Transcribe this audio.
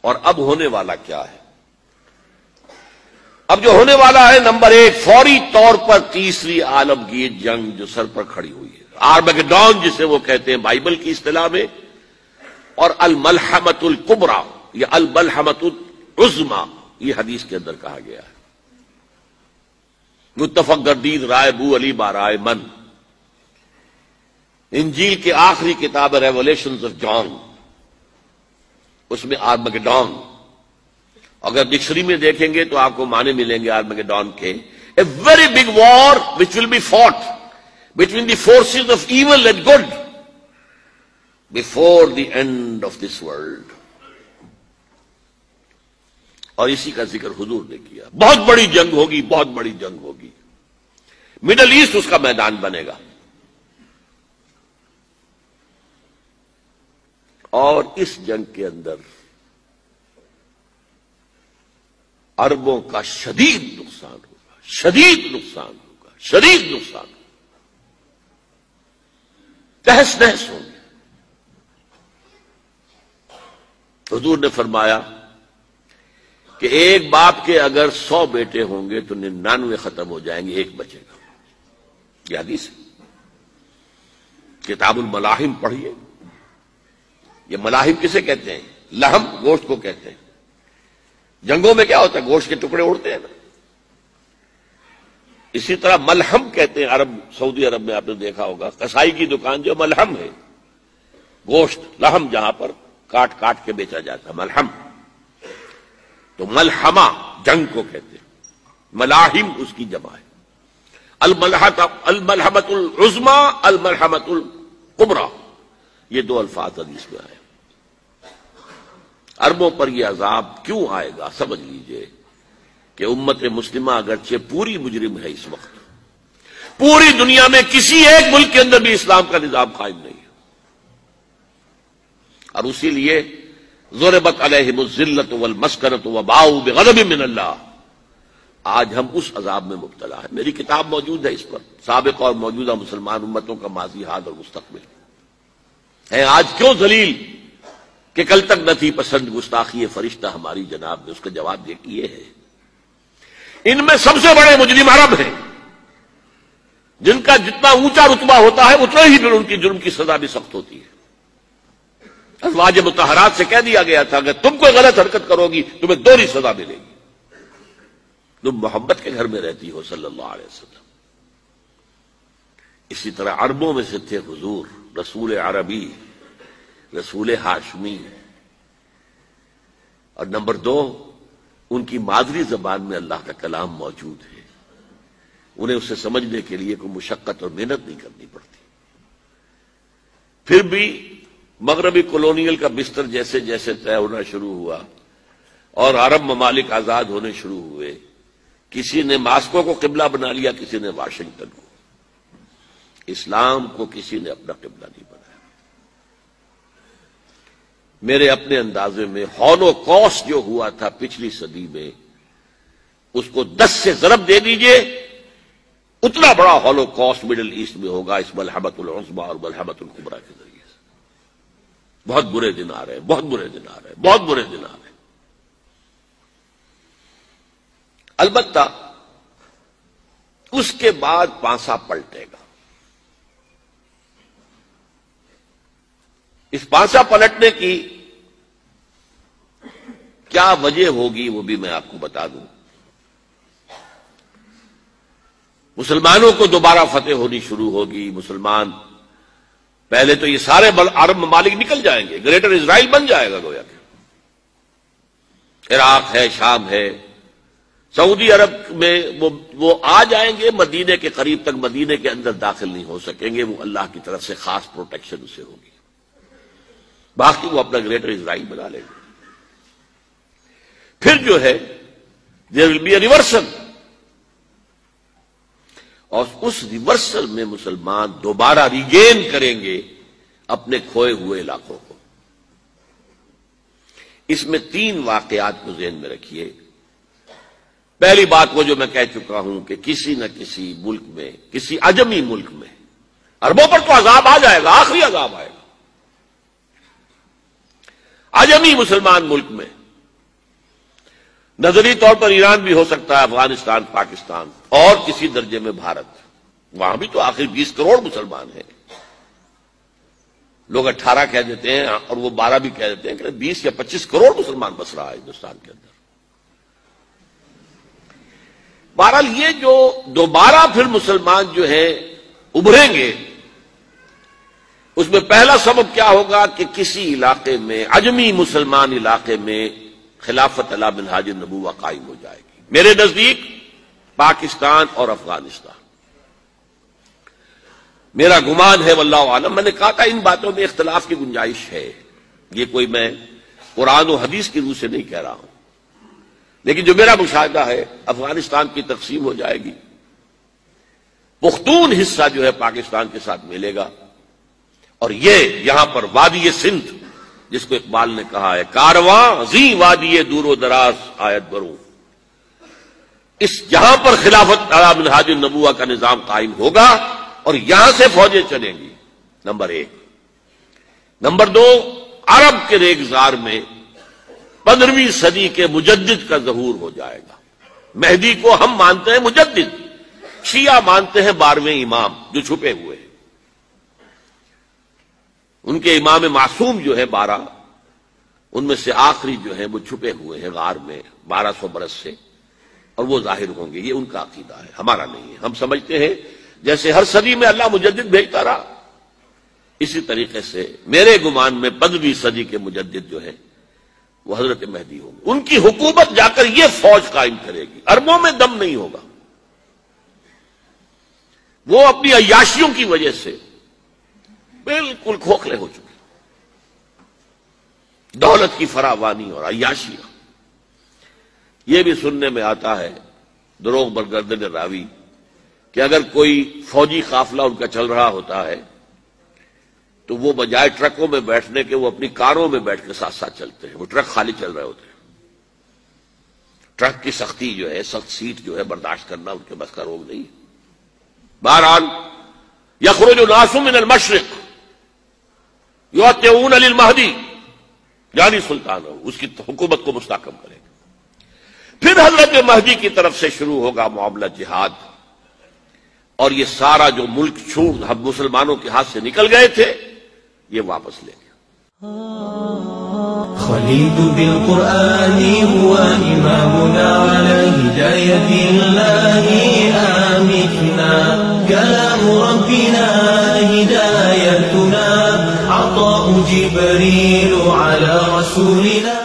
اور اب ہونے والا کیا ہے؟ اب جو ہونے والا ہے، نمبر ایک، فوری طور پر تیسری عالمگیر جنگ جو سر پر کھڑی ہوئی ہے، آرمگیڈون جسے وہ کہتے ہیں بائبل کی اصطلاح میں، اور الملحمۃ الکبریٰ یا الملحمۃ العظمیٰ یہ حدیث کے اندر کہا گیا ہے۔ متفق گردید رائے بو علی بارائے من، انجیل کی آخری کتاب ریولیشنز آف جان، اس میں آرمگیڈون، اگر ڈکشنری میں دیکھیں گے تو آپ کو معنی ملیں گے آرمگیڈون کے، a very big war which will be fought between the forces of evil and good before the end of this world. اور اسی کا ذکر حضور نے کیا، بہت بڑی جنگ ہوگی، بہت بڑی جنگ ہوگی، مڈل ایسٹ اس کا میدان بنے گا، اور اس جنگ کے اندر عربوں کا شدید نقصان ہوگا، شدید نقصان ہوگا، شدید نقصان ہوگا، تہس نہس ہوں گے۔ حضور نے فرمایا کہ ایک باپ کے اگر 100 بیٹے ہوں گے تو 99 ختم ہو جائیں گے، ایک بچے گا۔ یہ حدیث ہے، کتاب الملاحم پڑھیے۔ یہ ملاحم کسے کہتے ہیں؟ لحم، گوشت کو کہتے ہیں۔ جنگوں میں کیا ہوتا ہے؟ گوشت کے ٹکڑے اڑتے ہیں نا، اسی طرح ملحم کہتے ہیں عرب، سعودی عرب میں آپ نے دیکھا ہوگا کسائی کی دکان جو ملحم ہے، گوشت لحم جہاں پر کاٹ کاٹ کے بیچا جاتا ہے، ملحم۔ تو ملحمہ جنگ کو کہتے ہیں، ملاحم اس کی جمع ہے، الملحمۃ العظمیٰ، الملحمۃ الکبریٰ، یہ دو الفاظ حدیث میں آئے۔ عربوں پر یہ عذاب کیوں آئے گا؟ سمجھ لیجئے کہ امت مسلمہ اگرچہ پوری مجرم ہے، اس وقت پوری دنیا میں کسی ایک ملک کے اندر بھی اسلام کا نظام قائم نہیں ہے، اور اسی لیے ضربت علیہم الذلۃ والمسکنۃ وباؤوا بغضب من اللہ، آج ہم اس عذاب میں مبتلا ہے۔ میری کتاب موجود ہے اس پر، سابق اور موجودہ مسلمان امتوں کا ماضی، حال اور مستقبل ہے۔ آج کیوں ذلیل کہ کل تک نہ تھی پسند گستاخی فرشتہ ہماری جناب نے، اس کا جواب یہ ہے۔ ان میں سب سے بڑے مجرم عرب ہیں، جن کا جتنا اونچا رتبہ ہوتا ہے اتنا ہی پھر ان کی جرم کی سزا بھی سخت ہوتی ہے۔ ازواج مطہرات سے کہہ دیا گیا تھا کہ تم کوئی غلط حرکت کرو گی تمہیں دوہری سزا ملے گی۔ تم محمد کے گھر میں رہتی ہو صلی اللہ علیہ وسلم۔ اسی طرح عربوں میں سے تھے حضور، رسول عربی، رسول ہاشمی، اور نمبر 2 ان کی مادری زبان میں اللہ کا کلام موجود ہے، انہیں اسے سمجھنے کے لیے کوئی مشقت اور محنت نہیں کرنی پڑتی۔ پھر بھی مغربی کولونیل کا بستر جیسے جیسے طے ہونا شروع ہوا اور عرب ممالک آزاد ہونے شروع ہوئے، کسی نے ماسکو کو قبلہ بنا لیا، کسی نے واشنگٹن کو، اسلام کو کسی نے اپنا قبلہ نہیں بنایا۔ میرے اپنے اندازے میں ہولوکاسٹ جو ہوا تھا پچھلی صدی میں، اس کو 10 سے ضرب دے دیجئے، اتنا بڑا ہولوکاسٹ مڈل ایسٹ میں ہوگا اس ملحمۃ العظمیٰ اور ملحمۃ الکبریٰ کے ذریعے سے۔ بہت برے دن آ رہے ہیں، بہت برے دن آ رہے ہیں، بہت برے دن آ رہے ہیں۔ البتہ اس کے بعد پانسا پلٹے گا۔ اس پانسا پلٹنے کی کیا وجہ ہوگی وہ بھی میں آپ کو بتا دوں۔ مسلمانوں کو دوبارہ فتح ہونی شروع ہوگی، مسلمان پہلے تو یہ سارے عرب ممالک نکل جائیں گے، گریٹر اسرائیل بن جائے گا گویا کہ عراق ہے، شام ہے، سعودی عرب میں وہ آ جائیں گے، مدینے کے قریب تک مدینے کے اندر داخل نہیں ہو سکیں گے، وہ اللہ کی طرف سے خاص پروٹیکشن اسے ہوگی، باقی وہ اپنا گریٹر اسرائیل بنا لیں گے۔ پھر جو ہے there will be a reversal، اور اس ریورسل میں مسلمان دوبارہ ریگین کریں گے اپنے کھوئے ہوئے علاقوں کو۔ اس میں 3 واقعات کو ذہن میں رکھیے۔ پہلی بات وہ جو میں کہہ چکا ہوں کہ کسی نہ کسی ملک میں، کسی عجمی ملک میں، عربوں پر تو عذاب آ جائے گا، آخری عذاب آئے گا، عجمی مسلمان ملک میں نظری طور پر ایران بھی ہو سکتا ہے، افغانستان، پاکستان، اور کسی درجے میں بھارت، وہاں بھی تو آخر 20 کروڑ مسلمان ہیں۔ لوگ 18 کہہ دیتے ہیں اور وہ 12 بھی کہہ دیتے ہیں کہ 20 یا 25 کروڑ مسلمان بس رہا ہے ہندوستان کے اندر۔ بہرحال یہ جو دوبارہ پھر مسلمان جو ہیں ابھریں گے، اس میں پہلا سبب کیا ہوگا کہ کسی علاقے میں، عجمی مسلمان علاقے میں خلافت علی منہاج النبوہ قائم ہو جائے گی۔ میرے نزدیک پاکستان اور افغانستان، میرا گمان ہے واللہ عالم، میں نے کہا تھا ان باتوں میں اختلاف کی گنجائش ہے، یہ کوئی میں قرآن و حدیث کی روح سے نہیں کہہ رہا ہوں، لیکن جو میرا مشاہدہ ہے افغانستان کی تقسیم ہو جائے گی، پختون حصہ جو ہے پاکستان کے ساتھ ملے گا، اور یہ یہاں پر وادی سندھ، جس کو اقبال نے کہا ہے کارواں زی وادی دور و دراز آیت بروں، اس جہاں پر خلافت علی منہاج النبوہ کا نظام قائم ہوگا اور یہاں سے فوجیں چلیں گی، نمبر 1۔ نمبر 2، عرب کے ریگزار میں 15ویں صدی کے مجدد کا ظہور ہو جائے گا۔ مہدی کو ہم مانتے ہیں مجدد، شیعہ مانتے ہیں 12ویں امام جو چھپے ہوئے ہیں، ان کے امام معصوم جو ہے 12، ان میں سے آخری جو ہے وہ چھپے ہوئے ہیں غار میں 1200 برس سے، اور وہ ظاہر ہوں گے۔ یہ ان کا عقیدہ ہے، ہمارا نہیں ہے۔ ہم سمجھتے ہیں جیسے ہر صدی میں اللہ مجدد بھیجتا رہا، اسی طریقے سے میرے گمان میں 15ویں صدی کے مجدد جو ہے وہ حضرت مہدی ہوں گے۔ ان کی حکومت جا کر یہ فوج قائم کرے گی، عربوں میں دم نہیں ہوگا، وہ اپنی عیاشیوں کی وجہ سے بالکل کھوکھلے ہو چکے، دولت کی فراوانی اور عیاشیاں۔ یہ بھی سننے میں آتا ہے دروغ برگردن راوی کہ اگر کوئی فوجی قافلہ ان کا چل رہا ہوتا ہے تو وہ بجائے ٹرکوں میں بیٹھنے کے وہ اپنی کاروں میں بیٹھ کے ساتھ ساتھ چلتے ہیں، وہ ٹرک خالی چل رہے ہوتے ہیں۔ ٹرک کی سختی جو ہے، سخت سیٹ جو ہے برداشت کرنا ان کے بس کا روگ نہیں ہے۔ بہرحال یخرج الناس من المشرق یطیعون للمہدی، یعنی سلطان اس کی حکومت کو مستحکم کرے گا۔ پھر حضرت مہدی کی طرف سے شروع ہوگا معاملہ جہاد، اور یہ سارا جو ملک چھوٹ ہم مسلمانوں کے ہاتھ سے نکل گئے تھے یہ واپس لے گیا۔ خليل بالقرآن هو إمامنا على هداية الله آمتنا، كلام ربنا هدايتنا، عطاء جبريل على رسولنا۔